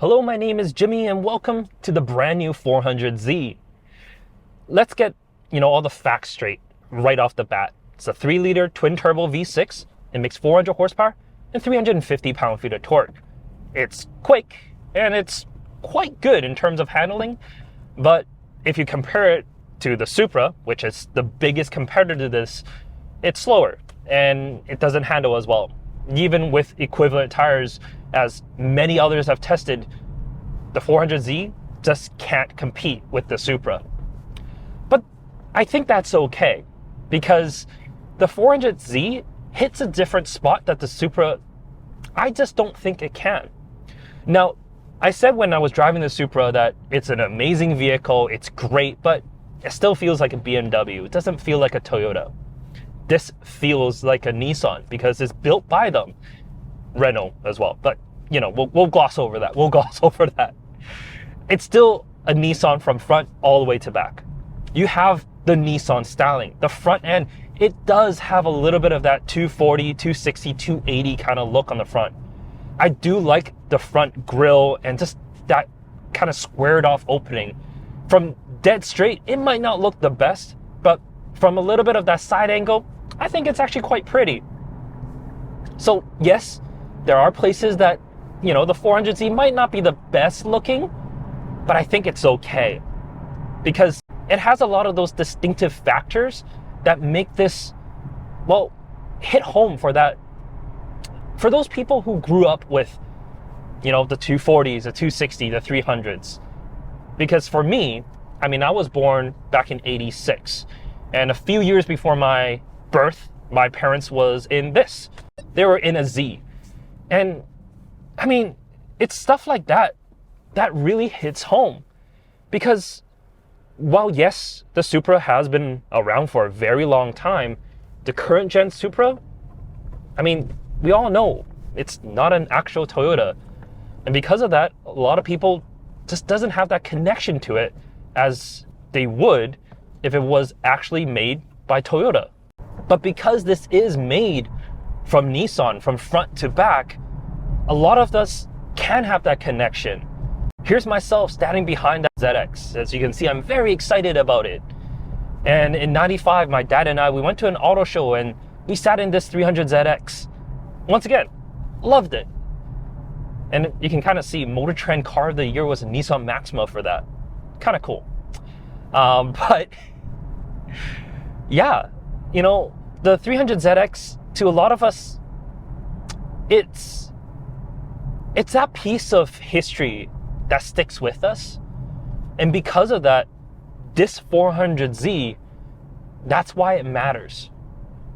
Hello, my name is Jimmy and welcome to the brand new 400Z. Let's get, all the facts straight right off the bat. It's a 3-liter twin-turbo V6. It makes 400 horsepower and 350 pound-feet of torque. It's quick and it's quite good in terms of handling, but if you compare it to the Supra, which is the biggest competitor to this, it's slower and it doesn't handle as well. Even with equivalent tires, as many others have tested, the 400Z just can't compete with the Supra. But I think that's okay, because the 400Z hits a different spot that the Supra, I just don't think it can. Now, I said when I was driving the Supra that it's an amazing vehicle, it's great, but it still feels like a BMW. It doesn't feel like a Toyota. This feels like a Nissan because it's built by them. Renault as well, but we'll gloss over that. It's still a Nissan from front all the way to back. You have the Nissan styling. The front end, it does have a little bit of that 240, 260, 280 kind of look on the front. I do like the front grille and just that kind of squared off opening. From dead straight, it might not look the best, but from a little bit of that side angle, I think it's actually quite pretty. So yes, there are places that, the 400Z might not be the best looking, but I think it's okay because it has a lot of those distinctive factors that make this, hit home for those people who grew up with, the 240s, the 260, the 300s. Because for me, I was born back in '86, and a few years before my birth, my parents was in this. They were in a Z. And it's stuff like that that really hits home. Because while yes, the Supra has been around for a very long time, the current gen Supra, we all know it's not an actual Toyota. And because of that, a lot of people just doesn't have that connection to it as they would if it was actually made by Toyota. But because this is made from Nissan, from front to back, a lot of us can have that connection. Here's myself standing behind that ZX. As you can see, I'm very excited about it. And in '95, my dad and I, we went to an auto show and we sat in this 300ZX. Once again, loved it. And you can kind of see Motor Trend Car of the Year was a Nissan Maxima for that. Kind of cool. But yeah, the 300ZX, to a lot of us, it's that piece of history that sticks with us. And because of that, this 400Z, that's why it matters.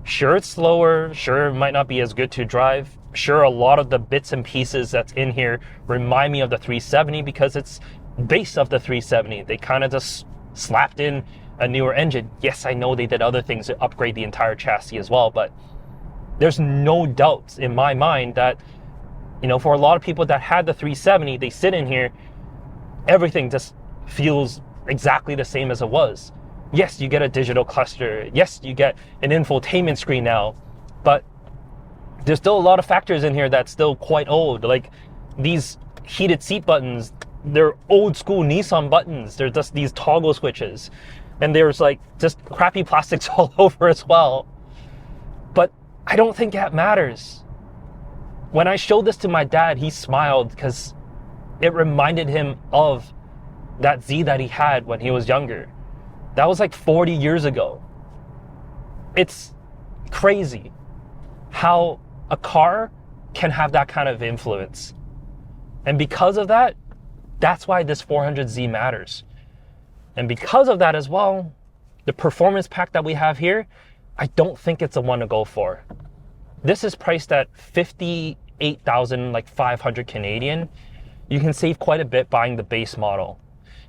Sure, it's slower. Sure, it might not be as good to drive. Sure, a lot of the bits and pieces that's in here remind me of the 370 because it's based off the 370. They kind of just slapped in a newer engine. Yes, I know they did other things to upgrade the entire chassis as well, but there's no doubt in my mind that, for a lot of people that had the 370, they sit in here, everything just feels exactly the same as it was. Yes, you get a digital cluster. Yes, you get an infotainment screen now, but there's still a lot of factors in here that's still quite old. Like these heated seat buttons, they're old school Nissan buttons. They're just these toggle switches. And there's just crappy plastics all over as well. But I don't think that matters. When I showed this to my dad, he smiled because it reminded him of that Z that he had when he was younger. That was 40 years ago. It's crazy how a car can have that kind of influence. And because of that, that's why this 400Z matters. And because of that as well, the performance pack that we have here, I don't think it's the one to go for. This is priced at 58,500 Canadian. You can save quite a bit buying the base model.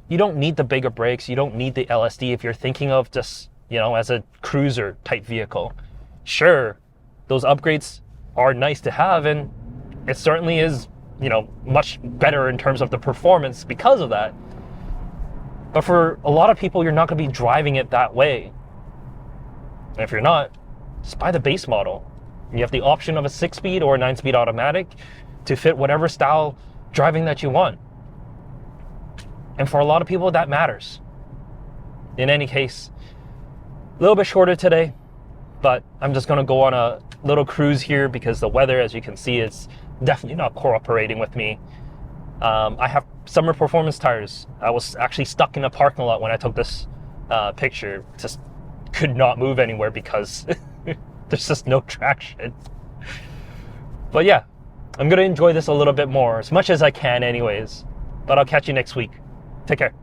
You don't need the bigger brakes. You don't need the LSD if you're thinking of just, as a cruiser type vehicle. Sure, those upgrades are nice to have, and it certainly is, much better in terms of the performance because of that. But for a lot of people, you're not going to be driving it that way. And if you're not, just buy the base model. You have the option of a 6-speed or a 9-speed automatic to fit whatever style driving that you want. And for a lot of people, that matters. In any case, a little bit shorter today, but I'm just gonna go on a little cruise here because the weather, as you can see, is definitely not cooperating with me. I have summer performance tires. I was actually stuck in a parking lot when I took this picture. Just could not move anywhere because there's just no traction. But yeah, I'm gonna enjoy this a little bit more, as much as I can anyways. But I'll catch you next week. Take care.